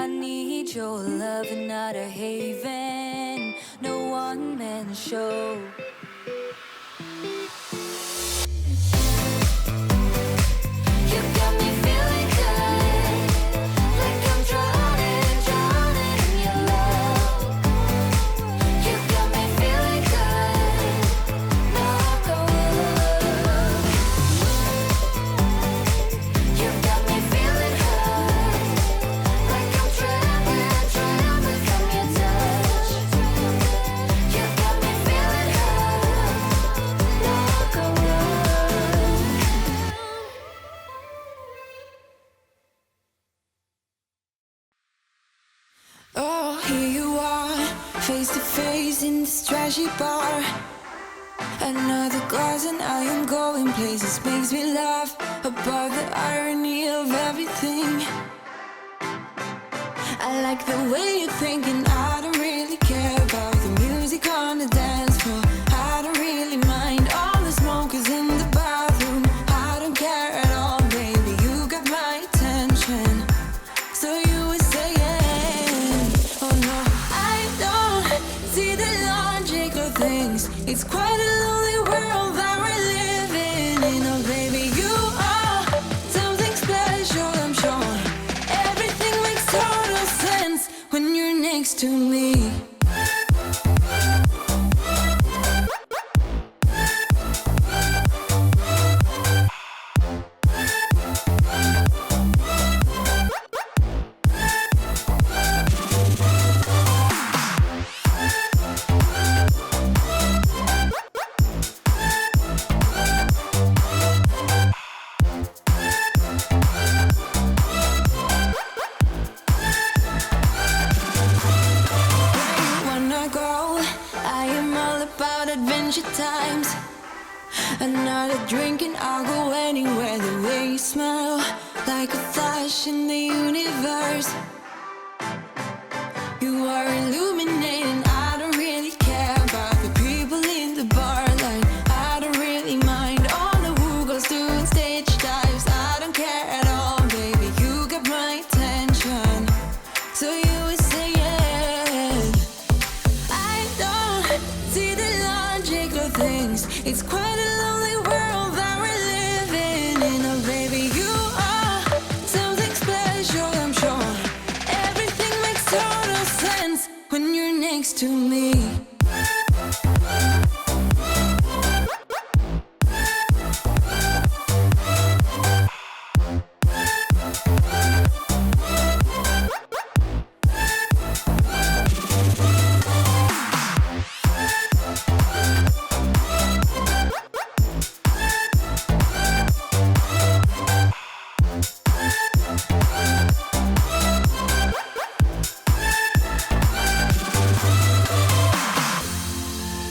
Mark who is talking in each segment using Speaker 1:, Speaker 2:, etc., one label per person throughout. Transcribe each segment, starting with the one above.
Speaker 1: I need your love and not a haven, no one-man show. You got me feeling good, like I'm drowning, drowning in your love. You got me feeling good, knock on wood. You got me feeling good, like I'm trembling, trembling from your touch. You got me feeling good, knock on wood.
Speaker 2: Oh, here you are, face to face in this trashy bar. Another glass and I am going places. Makes me laugh about the irony of everything. I like the way you're thinking. I don't really care about the music on the dance floor. I don't really mind all the smokers in the bathroom. I don't care at all, baby, you got my attention. So you were saying, oh no, I don't see the logic of things. It's quite a lonely world that we're living in. Oh baby, you are something special, I'm sure. Everything makes total sense when you're next to me. Wanna go? I am all about adventure times. Another drink and I'll go anywhere. The way you smell, like a flash in the universe. You are illuminating. I don't really care about the people in the bar line. I don't really mind all the who goes doing stage dives. I don't care at all, baby, you got my attention. So you were saying, I don't see the logic of things. It's quite a lonely world that we're living in. Oh baby, you are something special, I'm sure. Everything makes total sense when you're next to me.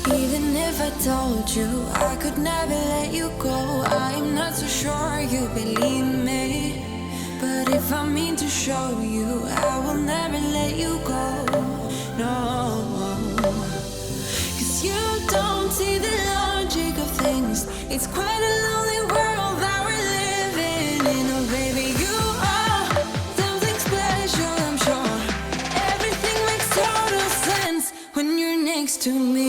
Speaker 2: Even if I told you I could never let you go, I'm not so sure you believe me. But if I mean to show you, I will never let you go. No, 'cause you don't see the logic of things. It's quite a lonely world that we're living in. Oh baby, you are something special, I'm sure. Everything makes total sense when you're next to me.